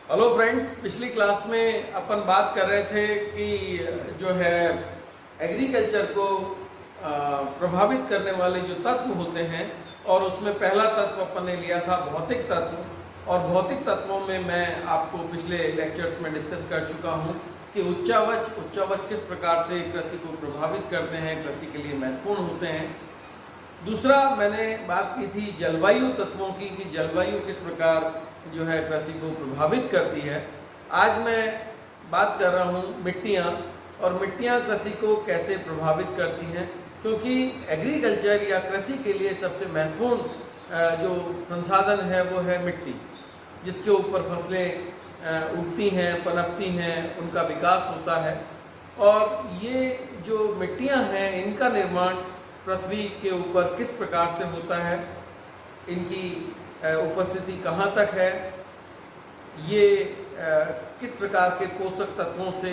Hello friends, पिछली class में अपन बात कर रहे थे कि जो है एग्रीकल्चर को प्रभावित करने वाले जो तत्व होते हैं, और उसमें पहला तत्व अपन ने लिया था भौतिक तत्व। और भौतिक तत्वों में मैं आपको पिछले लेक्चर्स में डिस्कस कर चुका हूं कि उच्चावच किस प्रकार से कृषि को प्रभावित करते हैं, कृषि के लिए महत्वपूर्ण होते हैं। दूसरा मैंने बात की थी जलवायु तत्वों की कि जलवायु किस प्रकार जो है कृषि को प्रभावित करती है। आज मैं बात कर रहा हूँ मिट्टियाँ, और मिट्टियाँ कृषि को कैसे प्रभावित करती हैं, क्योंकि एग्रीकल्चर या कृषि के लिए सबसे महत्वपूर्ण जो संसाधन है वो है मिट्टी, जिसके ऊपर फसलें उगती हैं, पनपती हैं, उनका विकास होता है। और ये जो मिट्टियाँ हैं इनका निर्माण पृथ्वी के ऊपर किस प्रकार से होता है, इनकी उपस्थिति कहाँ तक है, ये किस प्रकार के पोषक तत्वों से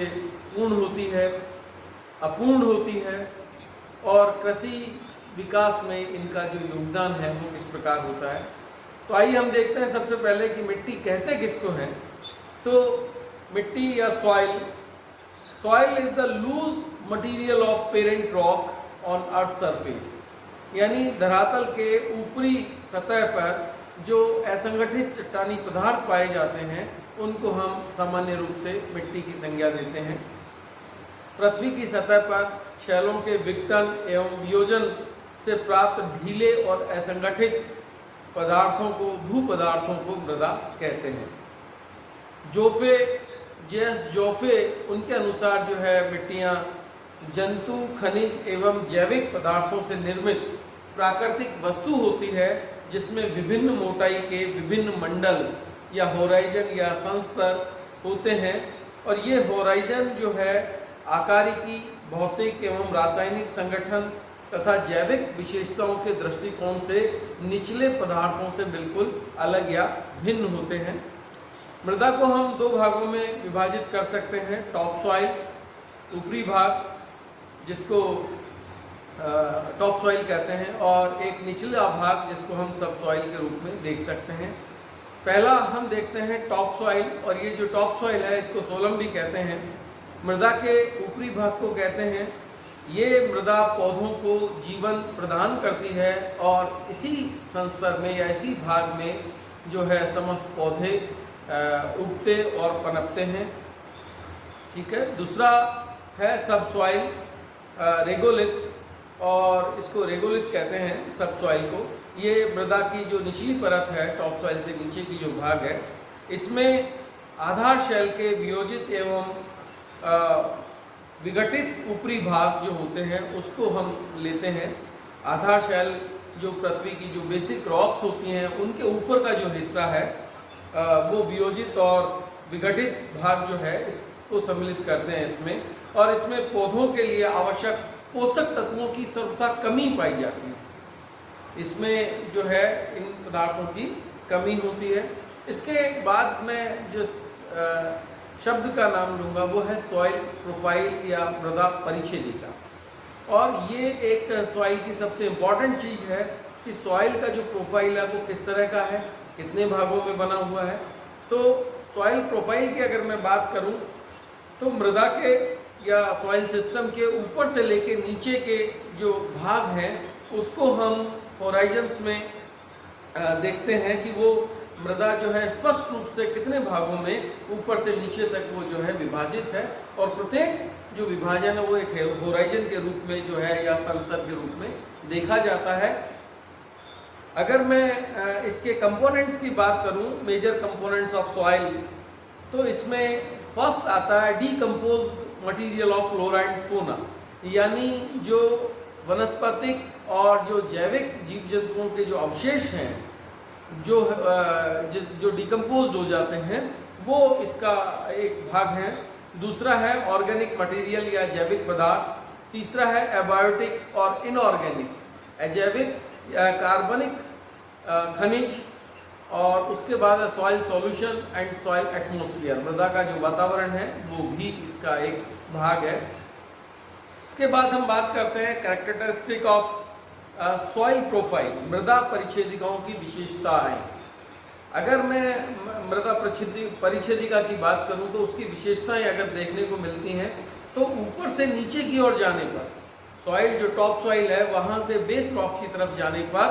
पूर्ण होती है, अपूर्ण होती है, और कृषि विकास में इनका जो योगदान है वो किस प्रकार होता है। तो आइए हम देखते हैं सबसे पहले कि मिट्टी कहते किसको हैं। तो मिट्टी या soil is the loose material of parent rock on earth surface, यानी धरातल के ऊपरी सतह पर जो असंगठित चट्टानी पदार्थ पाए जाते हैं उनको हम सामान्य रूप से मिट्टी की संज्ञा देते हैं। पृथ्वी की सतह पर शैलों के विघटन एवं वियोजन से प्राप्त ढीले और असंगठित पदार्थों को भूपदार्थों को मृदा कहते हैं। जोफे उनके अनुसार जो है मिट्टियाँ जंतु, खनिज एवं जैविक पदार्थों से निर्मित प्राकृतिक वस्तु होती है, जिसमें विभिन्न मोटाई के विभिन्न मंडल या होराइजन या संस्तर होते हैं। और ये होराइजन जो है आकारिकी, भौतिक एवं रासायनिक संगठन तथा जैविक विशेषताओं के दृष्टिकोण से निचले पदार्थों से बिल्कुल अलग या भिन्न होते हैं। मृदा को हम दो भागों में विभाजित कर सकते हैं, टॉप सॉइल ऊपरी भाग जिसको टॉप सॉइल कहते हैं, और एक निचला भाग जिसको हम सब सॉइल के रूप में देख सकते हैं। पहला हम देखते हैं टॉप सॉइल, और ये जो टॉप सॉइल है इसको सोलम भी कहते हैं। मृदा के ऊपरी भाग को कहते हैं। ये मृदा पौधों को जीवन प्रदान करती है, और इसी संस्तर में या इसी भाग में जो है समस्त पौधे उगते और पनपते हैं। ठीक है। दूसरा है सब सॉइल, रेगोलिथ, और इसको रेगोलिथ कहते हैं सब सॉइल को। ये मृदा की जो निचली परत है, टॉप सॉइल से नीचे की जो भाग है, इसमें आधार शैल के वियोजित एवं विघटित ऊपरी भाग जो होते हैं उसको हम लेते हैं। आधार शैल जो पृथ्वी की जो बेसिक रॉक्स होती हैं उनके ऊपर का जो हिस्सा है वो वियोजित और विघटित भाग जो है इसको सम्मिलित करते हैं इसमें। और इसमें पौधों के लिए आवश्यक पोषक तत्वों की सर्वथा कमी पाई जाती है। इसमें जो है इन पदार्थों की कमी होती है। इसके बाद मैं जो शब्द का नाम लूँगा वो है सॉइल प्रोफाइल या मृदा परिच्छेदिका। और ये एक सॉइल की सबसे इम्पॉर्टेंट चीज़ है कि सॉइल का जो प्रोफाइल है वो किस तरह का है, कितने भागों में बना हुआ है। तो सॉइल प्रोफाइल की अगर मैं बात करूं तो मृदा के या सॉइल सिस्टम के ऊपर से लेके नीचे के जो भाग हैं उसको हम होराइजन्स में देखते हैं कि वो मृदा जो है स्पष्ट रूप से कितने भागों में ऊपर से नीचे तक वो जो है विभाजित है। और प्रत्येक जो विभाजन है वो एक होराइजन के रूप में जो है या संस्तर के रूप में देखा जाता है। अगर मैं इसके कंपोनेंट्स की बात करूं, मेजर कंपोनेंट्स ऑफ सॉइल, तो इसमें फर्स्ट आता है decomposed material of flora and fauna, यानी जो वनस्पतिक और जो जैविक जीव जंतुओं के जो अवशेष हैं जो डिकम्पोज्ड हो जाते हैं वो इसका एक भाग है। दूसरा है ऑर्गेनिक मटेरियल या जैविक पदार्थ। तीसरा है एबायोटिक और इनऑर्गेनिक, अजैविक या कार्बनिक खनिज। और उसके बाद है soil solution and soil atmosphere, मृदा का जो वातावरण है वो भी इसका एक भाग है। इसके बाद हम बात करते हैं कैरेक्टरिस्टिक ऑफ सॉइल प्रोफाइल, मृदा परिच्छेदिकाओं की विशेषताएं। अगर मैं मृदा परिच्छेदिका की बात करूं तो उसकी विशेषताएं अगर देखने को मिलती हैं तो ऊपर से नीचे की ओर जाने पर सॉइल जो टॉप सॉइल है वहां से बेस रॉक की तरफ जाने पर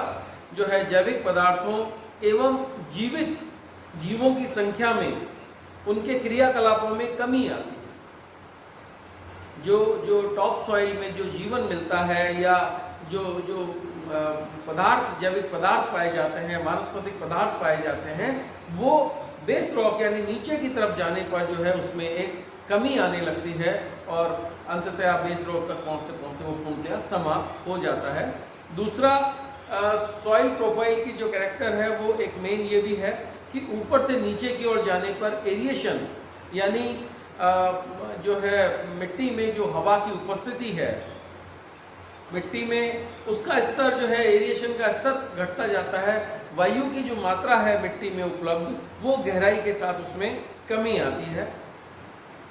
जो है जैविक पदार्थों एवं जीवित जीवों की संख्या में उनके क्रियाकलापों में कमी आती है। जो टॉप सॉइल में जो जीवन मिलता है या जो जो पदार्थ जैविक पदार्थ पाए जाते हैं, वानस्पतिक पदार्थ पाए जाते हैं, वो बेस रॉक यानी नीचे की तरफ जाने पर जो है उसमें एक कमी आने लगती है और अंततः बेस रॉक तक पहुंचते वो पूर्णतः समाप्त हो जाता है। दूसरा सॉइल प्रोफाइल की जो कैरेक्टर है वो एक मेन ये भी है कि ऊपर से नीचे की ओर जाने पर एरिएशन यानी जो है मिट्टी में जो हवा की उपस्थिति है, मिट्टी में उसका स्तर जो है एरिएशन का स्तर घटता जाता है। वायु की जो मात्रा है मिट्टी में उपलब्ध वो गहराई के साथ उसमें कमी आती है।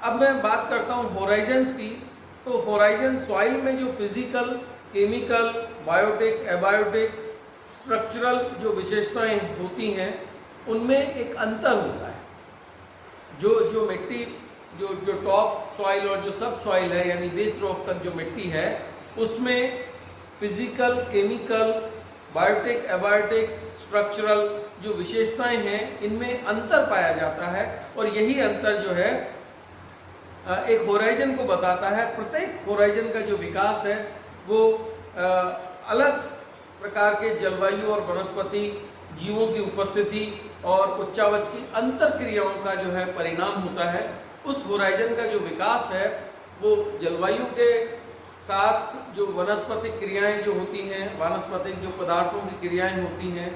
अब मैं बात करता हूँ होराइजन्स की। तो होराइजन सॉइल में जो physical, chemical, biotic, abiotic, structural जो विशेषताएं होती हैं उनमें एक अंतर होता है। जो मिट्टी जो टॉप सॉइल और जो सब सॉइल है यानी बेस रॉक तक जो मिट्टी है उसमें physical, chemical, biotic, abiotic, structural जो विशेषताएं हैं इनमें अंतर पाया जाता है और यही अंतर जो है एक होराइजन को बताता है। प्रत्येक होराइजन का जो विकास है वो अलग प्रकार के जलवायु और वनस्पति जीवों की उपस्थिति और उच्चावच की अंतर क्रियाओं का जो है परिणाम होता है। उस होराइजन का जो विकास है वो जलवायु के साथ जो वनस्पतिक क्रियाएं जो होती हैं, वानस्पतिक जो पदार्थों की क्रियाएं होती हैं,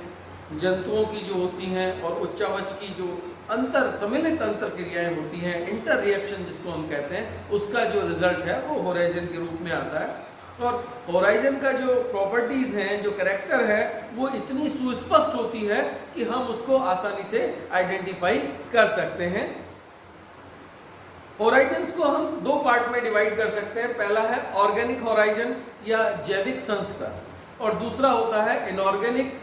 जंतुओं की जो होती हैं और उच्चावच की जो सम्मिलित अंतर क्रियाएं होती हैं, इंटर रिएक्शन जिसको हम कहते हैं, उसका जो रिजल्ट है वो होराइजन के रूप में आता है। और होराइजन का जो प्रॉपर्टीज हैं, जो कैरेक्टर है, वो इतनी सुस्पष्ट होती है कि हम उसको आसानी से आइडेंटिफाई कर सकते हैं। होराइजन्स को हम दो पार्ट में डिवाइड कर सकते हैं। पहला है ऑर्गेनिक होराइजन या जैविक संस्तर और दूसरा होता है इनऑर्गेनिक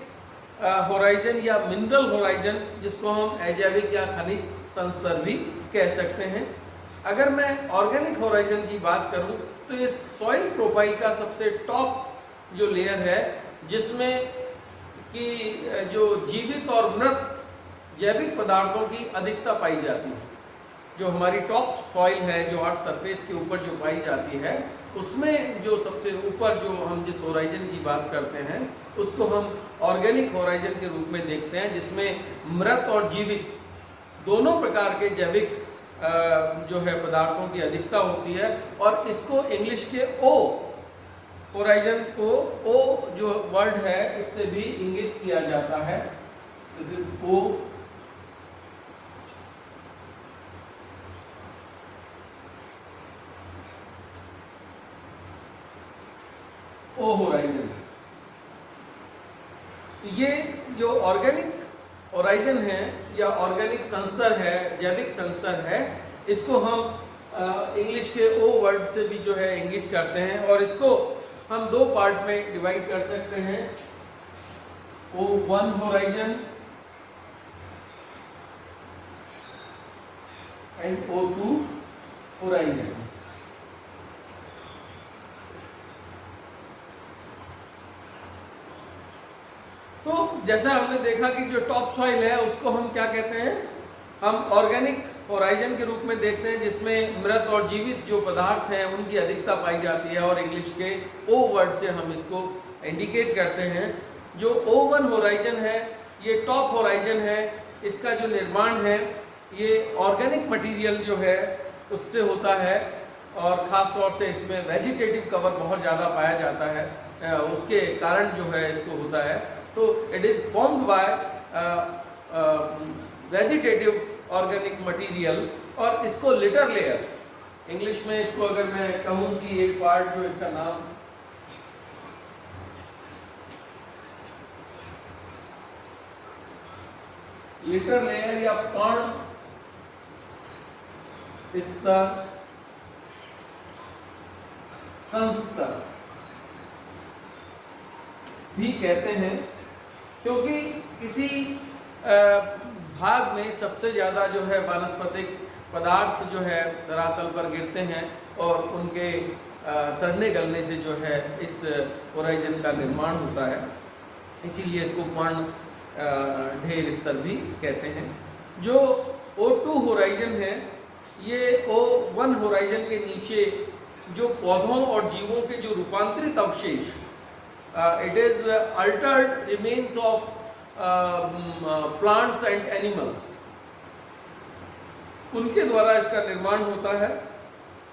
होराइजन या मिनरल होराइजन जिसको हम अजैविक या खनिज संस्तर भी कह सकते हैं। अगर मैं ऑर्गेनिक होराइजन की बात करूं तो ये सॉइल प्रोफाइल का सबसे टॉप जो लेयर है जिसमें कि जो जीवित और मृत जैविक पदार्थों की अधिकता पाई जाती है। जो हमारी टॉप सॉइल है, जो अर्थ सरफेस के ऊपर जो पाई जाती है, उसमें जो सबसे ऊपर जो हम जिस होराइजन की बात करते हैं उसको हम ऑर्गेनिक होराइजन के रूप में देखते हैं, जिसमें मृत और जीवित दोनों प्रकार के जैविक जो है पदार्थों की अधिकता होती है। और इसको इंग्लिश के ओ होराइजन को ओ जो वर्ड है इससे भी इंगित किया जाता है। This is O. O horizon. ये जो ऑर्गेनिक होराइजन है या ऑर्गेनिक संस्तर है, जैविक संस्तर है, इसको हम इंग्लिश के ओ वर्ड से भी जो है इंगित करते हैं और इसको हम दो पार्ट में डिवाइड कर सकते हैं। O1 horizon and O2 horizon. तो जैसा हमने देखा कि जो टॉप सॉइल है उसको हम क्या कहते हैं, हम ऑर्गेनिक होराइजन के रूप में देखते हैं जिसमें मृत और जीवित जो पदार्थ हैं उनकी अधिकता पाई जाती है और इंग्लिश के ओ वर्ड से हम इसको इंडिकेट करते हैं। जो O1 होराइजन है ये टॉप होराइजन है। इसका जो निर्माण है ये ऑर्गेनिक मटेरियल जो है उससे होता है और ख़ास तौर से इसमें वेजिटेटिव कवर बहुत ज़्यादा पाया जाता है, उसके कारण जो है इसको होता है। तो it is formed by vegetative organic material और इसको लिटर लेयर, इंग्लिश में इसको अगर मैं कहूं कि एक पार्ट जो इसका नाम लिटर लेयर या पर्ण स्तर संस्तर भी कहते हैं, क्योंकि किसी भाग में सबसे ज़्यादा जो है वानस्पतिक पदार्थ जो है धरातल पर गिरते हैं और उनके सड़ने गलने से जो है इस होराइजन का निर्माण होता है। इसीलिए इसको पर्ण ढेर स्तर भी कहते हैं। जो O2 होराइजन है, ये O1 होराइजन के नीचे जो पौधों और जीवों के जो रूपांतरित अवशेष, it is Altered remains of plants and animals, उनके द्वारा इसका निर्माण होता है।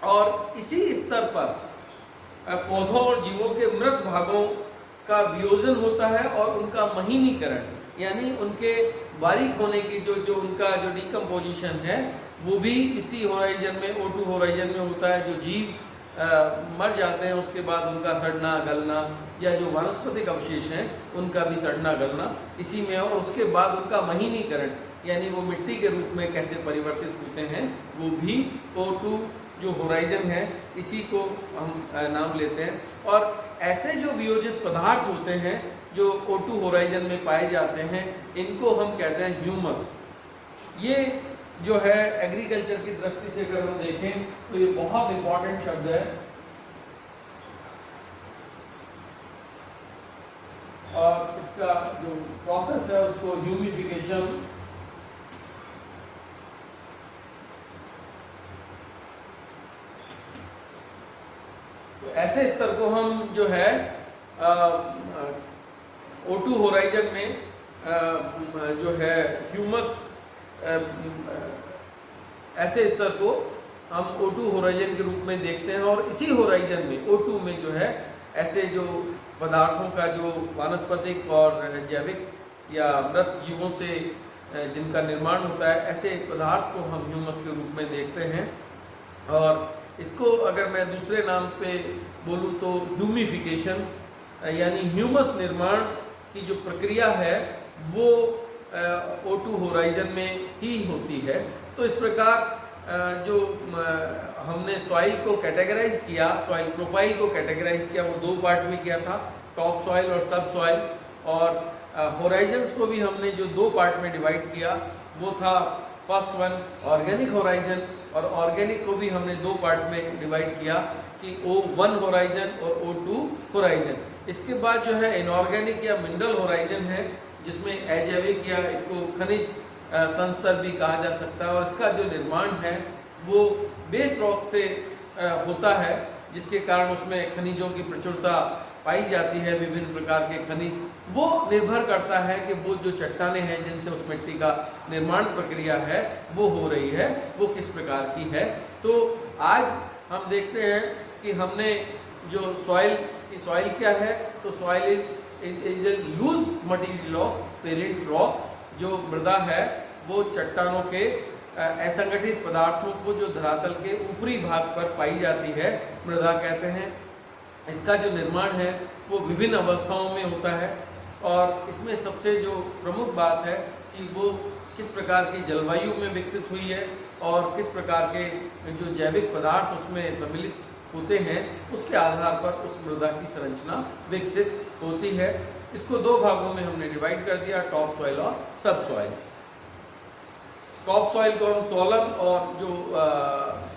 और इसी स्तर पर पौधों और जीवों के मृत भागों का वियोजन होता है और उनका महीनीकरण, यानी उनके बारीक होने की जो उनका जो डिकम्पोजिशन है वो भी इसी होराइजन में, O2 होराइजन में होता है। जो जीव मर जाते हैं उसके बाद उनका सड़ना गलना, या जो वानस्पतिक अवशेष हैं उनका भी सड़ना गलना इसी में, और उसके बाद उनका महीनीकरण यानी वो मिट्टी के रूप में कैसे परिवर्तित होते हैं, वो भी O2 जो होराइजन है इसी को हम नाम लेते हैं। और ऐसे जो वियोजित पदार्थ होते हैं जो O2 होराइजन में पाए जाते हैं, इनको हम कहते हैं ह्यूमस। ये जो है एग्रीकल्चर की दृष्टि से अगर हम देखें तो ये बहुत इंपॉर्टेंट शब्द है। और इसका जो प्रोसेस है उसको ह्यूमिफिकेशन, तो ऐसे स्तर को हम जो है O2 होराइजन में जो है ह्यूमस, ऐसे स्तर को हम O2 होराइजन के रूप में देखते हैं। और इसी होराइजन में O2 में जो है ऐसे जो पदार्थों का जो वानस्पतिक और जैविक या मृत जीवों से जिनका निर्माण होता है, ऐसे पदार्थ को हम ह्यूमस के रूप में देखते हैं। और इसको अगर मैं दूसरे नाम पे बोलूँ तो ह्यूमिफिकेशन यानी ह्यूमस निर्माण की जो प्रक्रिया है वो O2 होराइजन में ही होती है। तो इस प्रकार जो हमने सॉइल को कैटेगराइज किया, सॉइल प्रोफाइल को कैटेगराइज किया, वो दो पार्ट में किया था, टॉप सॉइल और सब सॉइल। और होराइजन्स को भी हमने जो दो पार्ट में डिवाइड किया वो था फर्स्ट वन ऑर्गेनिक होराइजन, और ऑर्गेनिक को भी हमने दो पार्ट में डिवाइड किया कि O1 होराइजन और O2 होराइजन। इसके बाद जो है इनऑर्गेनिक या मिनरल होराइजन है, जिसमें अजैविक या इसको खनिज संस्तर भी कहा जा सकता है। और इसका जो निर्माण है वो बेस रॉक से होता है, जिसके कारण उसमें खनिजों की प्रचुरता पाई जाती है, विभिन्न प्रकार के खनिज। वो निर्भर करता है कि वो जो चट्टानें हैं जिनसे उस मिट्टी का निर्माण प्रक्रिया है वो हो रही है, वो किस प्रकार की है। तो आज हम देखते हैं कि हमने जो सॉइल क्या है, तो soil is a loose material of parent rock. जो मृदा है वो चट्टानों के असंगठित पदार्थों को जो धरातल के ऊपरी भाग पर पाई जाती है मृदा कहते हैं। इसका जो निर्माण है वो विभिन्न अवस्थाओं में होता है। और इसमें सबसे जो प्रमुख बात है कि वो किस प्रकार की जलवायु में विकसित हुई है और किस प्रकार के जो जैविक पदार्थ उसमें सम्मिलित होते हैं, उसके आधार पर उस मृदा की संरचना विकसित होती है। इसको दो भागों में हमने डिवाइड कर दिया, टॉप सॉइल और सब सॉइल। टॉप सॉइल को हम सोलम, और जो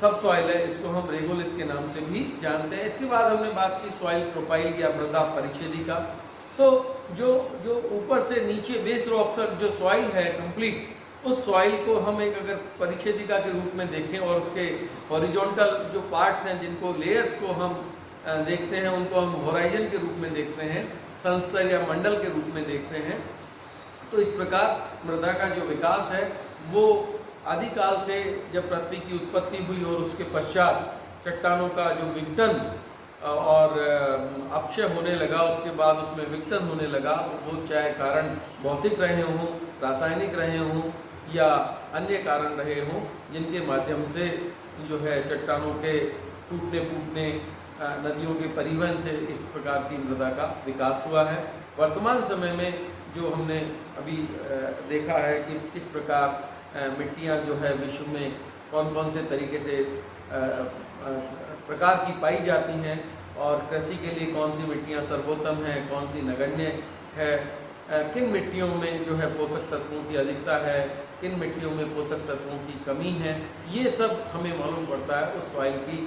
सब सॉइल है इसको हम रेगोलिथ के नाम से भी जानते हैं। इसके बाद हमने बात की सॉइल प्रोफाइल या मृदा परिच्छेदी का। तो जो ऊपर से नीचे बेस रॉक तक जो सॉइल है कंप्लीट, उस सॉइल को हम एक अगर परिच्छेदिका के रूप में देखें और उसके हॉरिजॉन्टल जो पार्ट्स हैं जिनको लेयर्स को हम देखते हैं, उनको हम होराइजन के रूप में देखते हैं, संस्तर या मंडल के रूप में देखते हैं। तो इस प्रकार मृदा का जो विकास है वो आदिकाल से जब पृथ्वी की उत्पत्ति हुई और उसके पश्चात चट्टानों का जो विघटन और अपक्षय होने लगा, उसके बाद उसमें विघटन होने लगा, वो चाहे कारण भौतिक रहे हों, रासायनिक रहे हों या अन्य कारण रहे हों, जिनके माध्यम से जो है चट्टानों के टूटने फूटने, नदियों के परिवहन से इस प्रकार की मृदा का विकास हुआ है। वर्तमान समय में जो हमने अभी देखा है कि किस प्रकार मिट्टियाँ जो है विश्व में कौन कौन से तरीके से प्रकार की पाई जाती हैं और कृषि के लिए कौन सी मिट्टियाँ सर्वोत्तम हैं, कौन सी नगण्य है, किन मिट्टियों में जो है पोषक तत्वों की अधिकता है, किन मिट्टियों में पोषक तत्वों की कमी है, ये सब हमें मालूम पड़ता है उस सॉइल की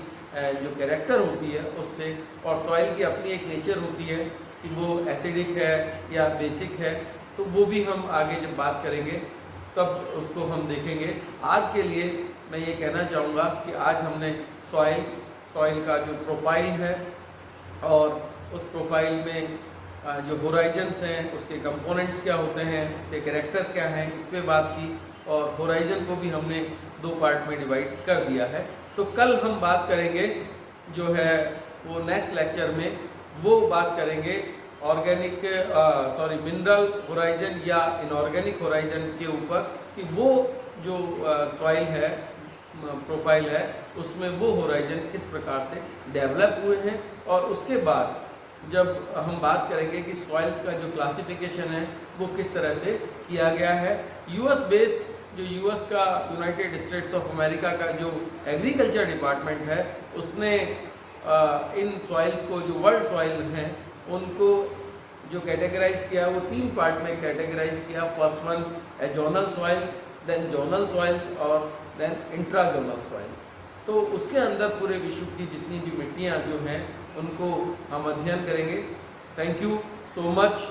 जो कैरेक्टर होती है उससे। और सॉइल की अपनी एक नेचर होती है कि वो एसिडिक है या बेसिक है, तो वो भी हम आगे जब बात करेंगे तब उसको हम देखेंगे। आज के लिए मैं ये कहना चाहूँगा कि आज हमने सॉइल का जो प्रोफाइल है और उस प्रोफाइल में जो होराइजन्स हैं, उसके कंपोनेंट्स क्या होते हैं, उसके कैरेक्टर क्या हैं, इस पे बात की। और होराइजन को भी हमने 2 पार्ट में डिवाइड कर दिया है। तो कल हम बात करेंगे जो है वो नेक्स्ट लेक्चर में वो बात करेंगे ऑर्गेनिक मिनरल होराइजन या इनऑर्गेनिक होराइजन के ऊपर, कि वो जो सॉइल है प्रोफाइल है उसमें वो होराइजन किस प्रकार से डेवलप हुए हैं। और उसके बाद जब हम बात करेंगे कि सॉइल्स का जो क्लासिफिकेशन है वो किस तरह से किया गया है। यूएस बेस जो यूएस का यूनाइटेड स्टेट्स ऑफ अमेरिका का जो एग्रीकल्चर डिपार्टमेंट है उसने इन सॉइल्स को जो वर्ल्ड सॉइल हैं उनको जो कैटेगराइज किया वो 3 पार्ट में कैटेगराइज किया। First one azonal soils, then zonal soils और देन इंट्राजोनल सॉइल्स। तो उसके अंदर पूरे विश्व की जितनी भी मिट्टियाँ जो हैं उनको हम अध्ययन करेंगे। Thank you so much.